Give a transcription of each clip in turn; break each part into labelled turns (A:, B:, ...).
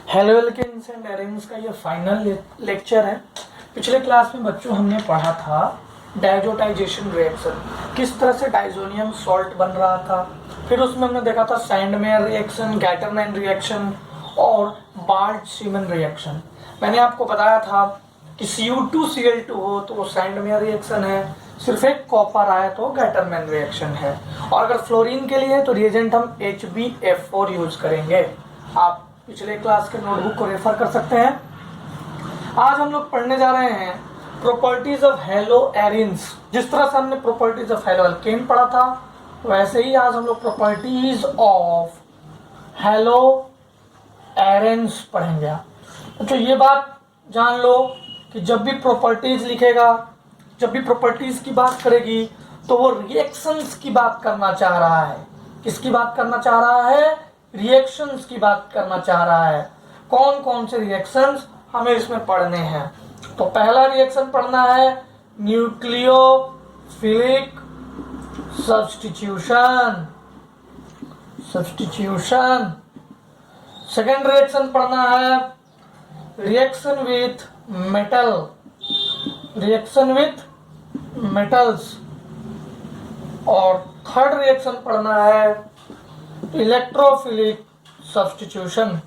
A: Halo alkanes and arenes का ये final lecture है। पिछले क्लास में बच्चों हमने पढ़ा था डायजोटाइजेशन रिएक्शन, किस तरह से डाइजोनियम सॉल्ट बन रहा था। फिर उसमें हमने देखा था सैंडमेयर रिएक्शन, गैटरमैन रिएक्शन और बार्ट सीमन रिएक्शन। मैंने आपको बताया था कि Cu2Cl2 हो तो वो सैंडमेयर रिएक्शन है, सिर्फ एक कॉपर आया तो गैटरमैन रिएक्शन है, और अगर फ्लोरीन के लिए तो रिएजेंट हम HbF4 यूज करेंगे। आप पिछले क्लास के नोटबुक को रेफर कर सकते हैं। आज हम लोग पढ़ने जा रहे हैं प्रॉपर्टीज ऑफ हेलो एरिन्स। जिस तरह से हमने प्रॉपर्टीज ऑफ हेलो एल्केन पढ़ा था वैसे ही आज हम लोग प्रॉपर्टीज ऑफ हेलो एरेन्स पढ़ेंगे। तो ये बात जान लो कि जब भी प्रॉपर्टीज लिखेगा, जब भी प्रॉपर्टीज की बात करेगी तो वो रिएक्शंस की बात करना चाह रहा है। किसकी बात करना चाह रहा है? रिएक्शंस की बात करना चाह रहा है। कौन कौन से रिएक्शंस हमें इसमें पढ़ने हैं? तो पहला रिएक्शन पढ़ना है न्यूक्लियोफिलिक सब्स्टिट्यूशन। सेकेंड रिएक्शन पढ़ना है रिएक्शन विथ मेटल्स। और थर्ड रिएक्शन पढ़ना है इलेक्ट्रोफिलिक सब्स्टिट्यूशन।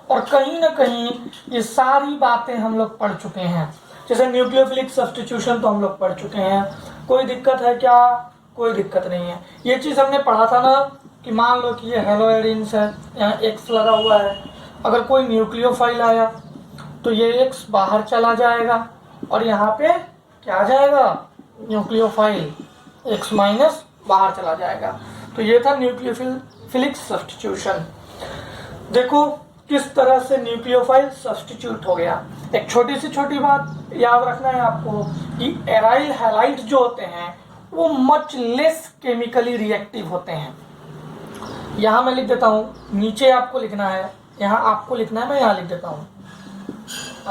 A: और कहीं ना कहीं ये सारी बातें हम लोग पढ़ चुके हैं। जैसे न्यूक्लियोफिलिक सब्स्टिट्यूशन तो हम लोग पढ़ चुके हैं। कोई दिक्कत है क्या? कोई दिक्कत नहीं है। ये चीज़ हमने पढ़ा था ना कि मान लो कि ये हेलो एरिन्स है, यहाँ X लगा हुआ है। अगर कोई न्यूक्लियोफाइल आया तो ये X बाहर चला जाएगा और यहाँ पे क्या आ जाएगा? न्यूक्लियोफाइल X माइनस बाहर चला जाएगा। तो ये था न्यूक्लियोफिलिक सब्स्टिट्यूशन। देखो किस तरह से न्यूक्लियोफाइल सब्स्टिट्यूट हो गया। एक छोटी सी छोटी बात याद रखना है आपको कि एराइल हैलाइड जो होते हैं वो मच लेस केमिकली रिएक्टिव होते हैं। यहाँ मैं लिख देता हूँ, नीचे आपको लिखना है, यहाँ आपको लिखना है, मैं यहाँ लिख देता हूँ।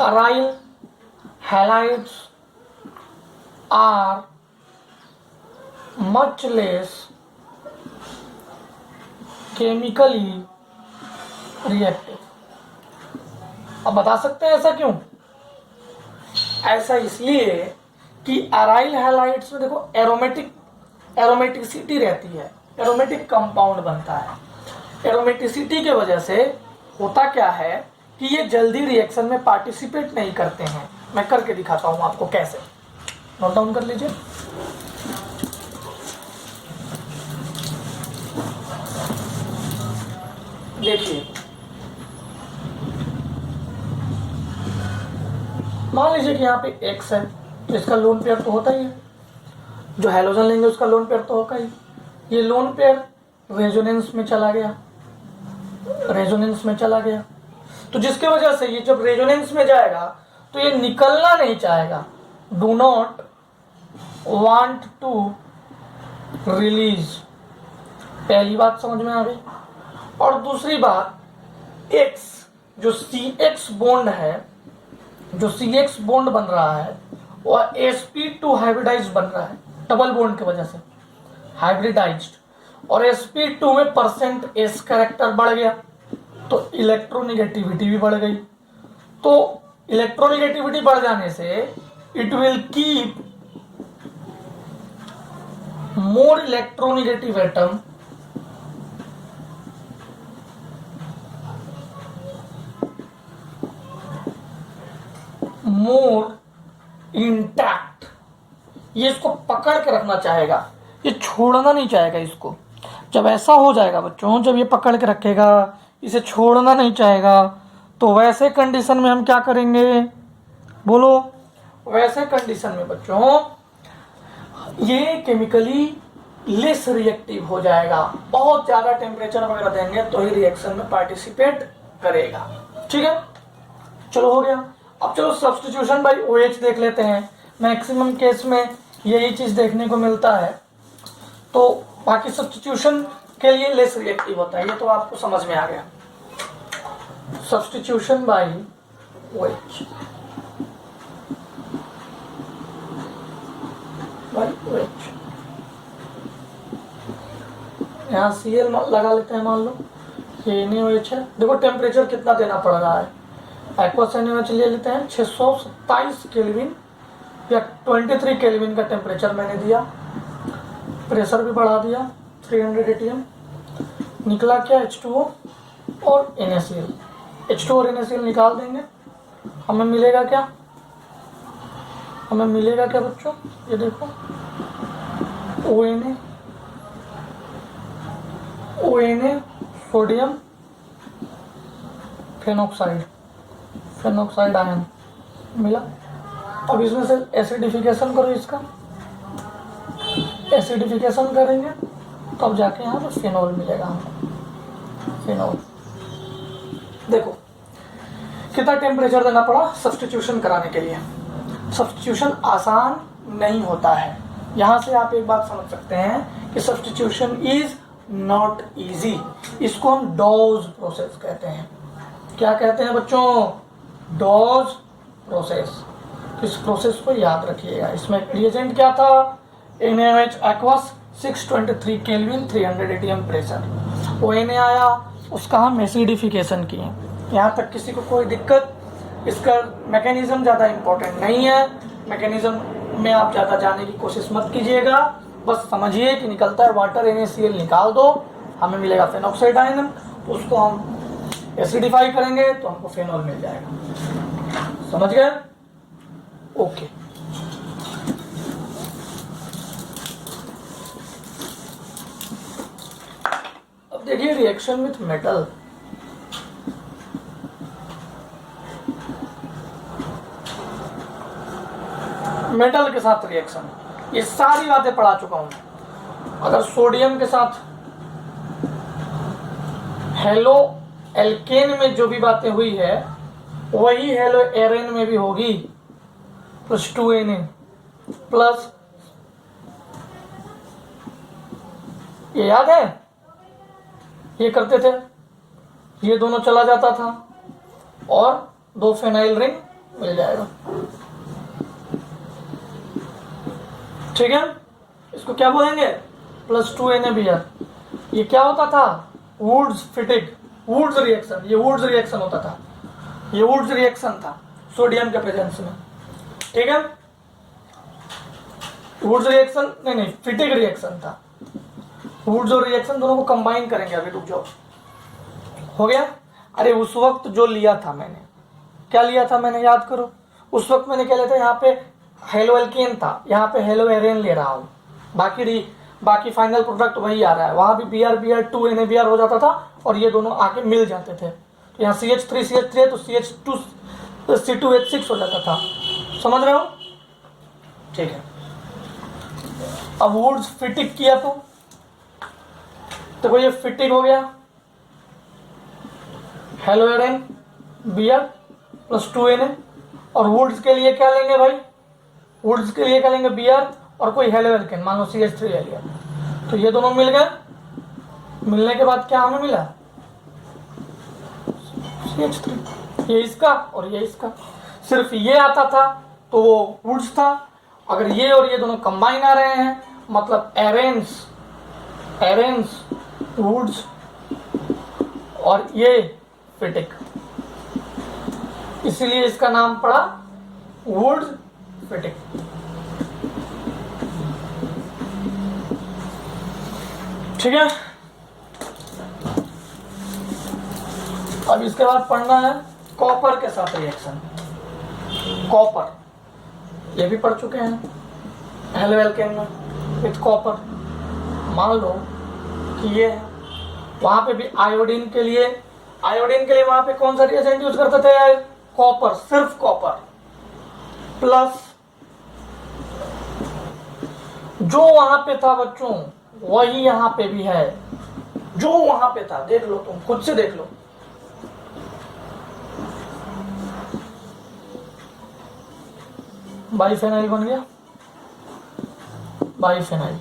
A: Aryl halides are much less chemically reactive। अब बता सकते हैं ऐसा क्यों? ऐसा इसलिए कि एराइल हैलाइड्स में देखो एरोमेटिसिटी रहती है, एरोमेटिक कंपाउंड बनता है। एरोमेटिसिटी के वजह से होता क्या है कि ये जल्दी रिएक्शन में पार्टिसिपेट नहीं करते हैं। मैं करके दिखाता हूं आपको कैसे। नोट डाउन कर लीजिए। देखिए, मान लीजिए कि यहाँ पे X है तो इसका लोन पेयर तो होता ही है। जो हैलोजन लेंगे उसका लोन पेयर तो होगा ही। ये लोन पेयर रेजोनेंस में चला गया, तो जिसकी वजह से ये जब रेजोनेंस में जाएगा तो ये निकलना नहीं चाहेगा। Do not want to release. पहली बात समझ में आ गई। और दूसरी बात, X जो CX बॉन्ड है, जो CX बॉन्ड बन रहा है वह sp2 हाइब्रिडाइज्ड बन रहा है, डबल बॉन्ड की वजह से हाइब्रिडाइज्ड। और sp2 में %s कैरेक्टर बढ़ गया तो इलेक्ट्रोनिगेटिविटी भी बढ़ गई। तो इलेक्ट्रोनिगेटिविटी बढ़ जाने से it will keep more electronegative atom more intact. ये इसको पकड़ के रखना चाहेगा, ये छोड़ना नहीं चाहेगा इसको। जब ऐसा हो जाएगा बच्चों, जब ये पकड़ के रखेगा, इसे छोड़ना नहीं चाहेगा, तो वैसे कंडीशन में हम क्या करेंगे? बोलो। वैसे कंडीशन में बच्चों ये केमिकली लेस रिएक्टिव हो जाएगा। बहुत ज्यादा टेम्परेचर वगैरह देंगे तो ही रिएक्शन में पार्टिसिपेट करेगा। ठीक है, चलो हो गया। अब चलो सब्स्टिट्यूशन बाय OH देख लेते हैं। मैक्सिमम केस में यही चीज देखने को मिलता है, तो बाकी सब्स्टिट्यूशन के लिए लेस रिएक्टिव होता है। ये तो आपको समझ में आ गया। सब्स्टिट्यूशन बाय OH यहाँ Cl लगा लेते हैं मान लो। ये NaOH है। देखो टेम्परेचर कितना देना पड़ रहा है। एक्वस NaOH ले लेते हैं 627 केल्विन या 23 केल्विन का टेम्परेचर मैंने दिया, प्रेशर भी बढ़ा दिया 300 atm। निकला क्या H2O और NaCl। H2O और NaCl निकाल देंगे, हमें मिलेगा क्या, हमें मिलेगा क्या बच्चों, ये देखो ONa सोडियम फेनॉक्साइड आयन मिला। अब इसमें से एसिडिफिकेशन करो, इसका एसिडिफिकेशन करेंगे तब जाके यहाँ पे फिनॉल मिलेगा हमें, फिनॉल। देखो कितना टेम्परेचर देना पड़ा सब्स्टिट्यूशन कराने के लिए। सब्स्टिट्यूशन आसान नहीं होता है। यहाँ से आप एक बात समझ सकते हैं कि सब्स्टिट्यूशन इज नॉट इजी। इसको हम डॉज प्रोसेस कहते हैं। क्या कहते हैं बच्चों, डॉज प्रोसेस। इस प्रोसेस को याद रखिएगा। इसमें रिएजेंट क्या था, NaOH aqueous 623 kelvin 300 atm pressure. ONa आया, उसका हम एसिडिफिकेशन किए। यहाँ तक किसी को कोई दिक्कत, इसका मैकेनिज्म ज़्यादा इम्पोर्टेंट नहीं है, मैकेनिज्म में आप ज़्यादा जाने की कोशिश मत कीजिएगा, बस समझिए कि निकलता है वाटर, NaCl निकाल दो, हमें मिलेगा फेनॉक्साइड आयन, तो उसको हम एसिडिफाई करेंगे तो हमको फेनॉल मिल जाएगा। समझ गए? ओके। अब देखिए रिएक्शन विथ मेटल। मेटल के साथ रिएक्शन, ये सारी बातें पढ़ा चुका हूं। अगर सोडियम के साथ हेलो एल्केन में जो भी बातें हुई है वही हेलो एरेन में भी होगी। प्लस 2Na प्लस, ये याद है, ये करते थे, ये दोनों चला जाता था और 2 फेनाइल रिंग मिल जाएगा। ठीक है, इसको क्या बोलेंगे, प्लस 2NaBr। ये क्या होता था, वुड्स फिटिग, वुड्स रिएक्शन। ये वुड्स रिएक्शन होता था, ये वुड्स रिएक्शन था सोडियम के प्रेजेंस में। ठीक है, वुड्स रिएक्शन नहीं, फिटिग रिएक्शन था। वुड्स और रिएक्शन दोनों को कंबाइन करेंगे, अभी रुक जाओ। हो गया? अरे उस वक्त जो लिया था मैंने, क्या लिया था मैंने, याद करो। उस वक्त मैंने क्या लिया था, यहाँ पे हेलो एल्केन था, यहाँ पे हेलो एरेन ले रहा हूँ, बाकी फाइनल प्रोडक्ट वही आ रहा है। वहां भी Br 2NaBr हो जाता था और ये दोनों आके मिल जाते थे। तो यहाँ CH3 है तो C2H6 हो जाता था। समझ रहे हो? ठीक है। अब वुड्स फिटिक किया तो देखो ये फिटिक हो गया, हेलो एरेन Br प्लस 2Na। और वुड्स के लिए क्या लेंगे भाई, वुड्स के लिए क्या लेंगे, Br और कोई हेलो एल्केन, मान लो CH3 ले लिया। तो ये दोनों मिल गए। मिलने के बाद क्या हमें मिला, CH3। ये इसका और ये इसका। सिर्फ ये आता था तो वो वुड्स था। अगर ये और ये दोनों कंबाइन आ रहे हैं मतलब एरेन्स वुड्स और ये फिटिक, इसीलिए इसका नाम पड़ा वुड्स फिटिक। ठीक है, अब इसके बाद पढ़ना है कॉपर के साथ रिएक्शन। कॉपर ये भी पढ़ चुके हैं हेलो एल्केन में विथ कॉपर। मान लो कि ये है, वहां पे भी आयोडीन के लिए वहां पे कौन सा रिएजेंट यूज करते थे, कॉपर, सिर्फ कॉपर। प्लस जो वहां पे था बच्चों वही यहां पे भी है, जो वहां पे था, देख लो, तुम खुद से देख लो। बाइफेनाइल बन गया, बाइफेनाइल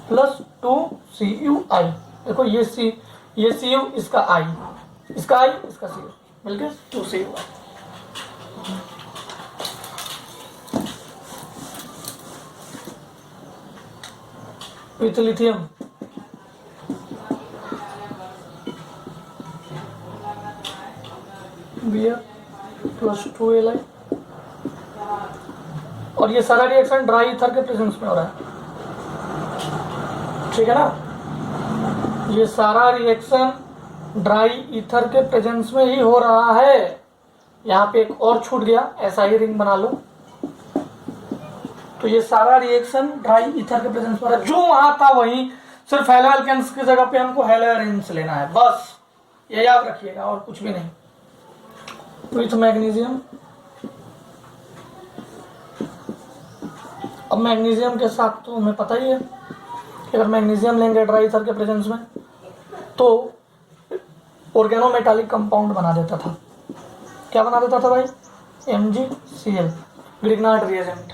A: प्लस 2CuI। देखो ये Cu, इसका I, इसका Cu मिलकर 2CuI। With lithium Br plus 2Li, और ये सारा रिएक्शन ड्राई ईथर के प्रेजेंस में हो रहा है, ठीक है ना। ये सारा रिएक्शन ड्राई ईथर के प्रेजेंस में ही हो रहा है। यहाँ पे एक और छूट गया, ऐसा ही रिंग बना लो। तो ये सारा रिएक्शन ड्राई ईथर के प्रेजेंस में हो रहा है। जो वहां था वही, सिर्फ हेलो एल्केन्स की जगह पे हमको हेलो एरेन्स लेना है, बस ये याद रखिएगा और कुछ भी नहीं। विथ मैग्नीशियम, अब मैग्नीशियम के साथ तो हमें पता ही है कि अगर मैग्नीशियम लेंगे ड्राई ईथर के प्रेजेंस में तो ऑर्गेनोमेटालिक कंपाउंड बना देता था। क्या बना देता था भाई? MgCl, Grignard reagent,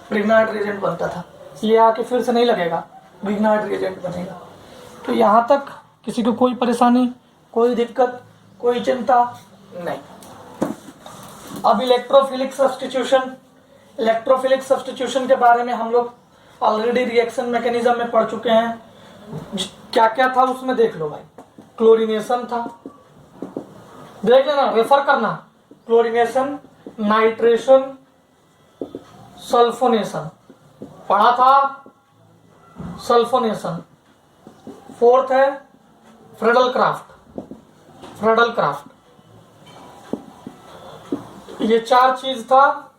A: Grignard reagent बनता था। ये आके फिर से नहीं लगेगा, ग्रिग्नार्ड रिएजेंट बनेगा। तो यहाँ तक किसी को कोई परेशानी, कोई दिक्कत, कोई चिंता नहीं। अब इलेक्ट्रोफिलिक सब्स्टिट्यूशन, इलेक्ट्रोफिलिक सब्स्टिट्यूशन के बारे में हम लोग ऑलरेडी रिएक्शन मैकेनिज्म में पढ़ चुके हैं। क्या क्या था उसमें देख लो भाई। क्लोरीनेशन था, देख लेना, रेफर करना। क्लोरीनेशन, नाइट्रेशन, सल्फोनेशन पढ़ा था, सल्फोनेशन। फोर्थ है फ्रेडल क्राफ्ट, फ्रेडल क्राफ्ट। ये चार चीज था।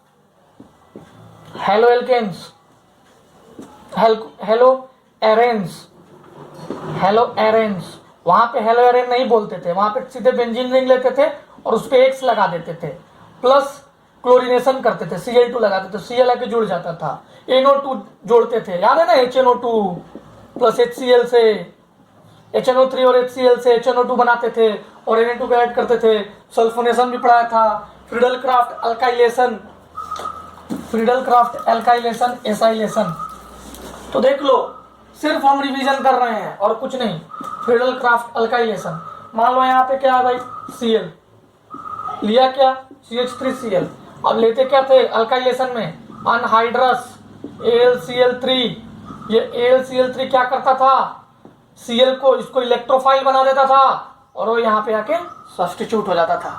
A: Haloalkanes, haloarenes, haloarenes. वहां पे हेलो एरेन नहीं बोलते थे, वहां पे सीधे बेंजीन रिंग लेते थे और उस पे एक्स लगा देते थे, प्लस क्लोरीनेशन करते थे, Cl2 लगाते थे, Cl आके जुड़ जाता था, NO2 जोड़ते थे, याद है ना, HNO2 प्लस HCl से, HNO3 और HCl से HNO2 बनाते थे और Na2 को ऐड करते थे। सल्फोनेशन भी पढ़ाया था, Friedel craft alkylation, Friedel craft alkylation, acylation. तो देख लो, सिर्फ हम रिवीजन कर रहे हैं और कुछ नहीं। फ्रीडल क्राफ्ट अल्काइलेशन, मान लो यहाँ पे क्या है भाई, Cl लिया, क्या CH3Cl। अब लेते क्या थे अल्काइलेशन में, अनहाइड्रस AlCl3। ये AlCl3 क्या करता था, Cl को, इसको इलेक्ट्रोफाइल बना देता था और वो यहाँ पे आके सब्स्टिट्यूट हो जाता था।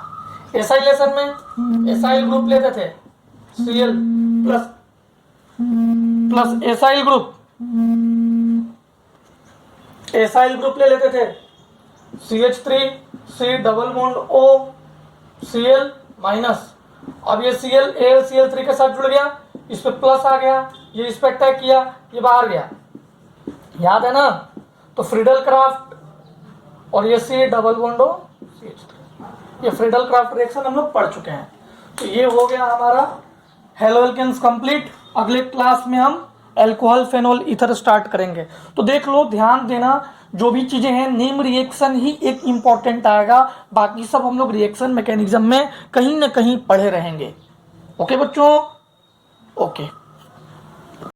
A: एसाइलेशन में एसाइल ग्रुप लेते थे, Cl plus acyl group, acyl group ले लेते थे, CH3C double bond O Cl minus. अब ये Cl AlCl3 के साथ जुड़ गया, इस पे प्लस आ गया, ये इस पे अटैक किया, ये बाहर गया, याद है ना। तो फ्रीडल क्राफ्ट और ये C double bond O CH3, ये फ्रीडल क्राफ्ट रिएक्शन हम लोग पढ़ चुके हैं। तो ये हो गया हमारा हेलो एल्केन्स कंप्लीट। अगले क्लास में हम अल्कोहल फेनोल ईथर स्टार्ट करेंगे। तो देख लो, ध्यान देना, जो भी चीजें हैं नेम रिएक्शन ही एक इंपॉर्टेंट आएगा, बाकी सब हम लोग रिएक्शन मैकेनिज्म में कहीं ना कहीं पढ़े रहेंगे। ओके बच्चों, ओके।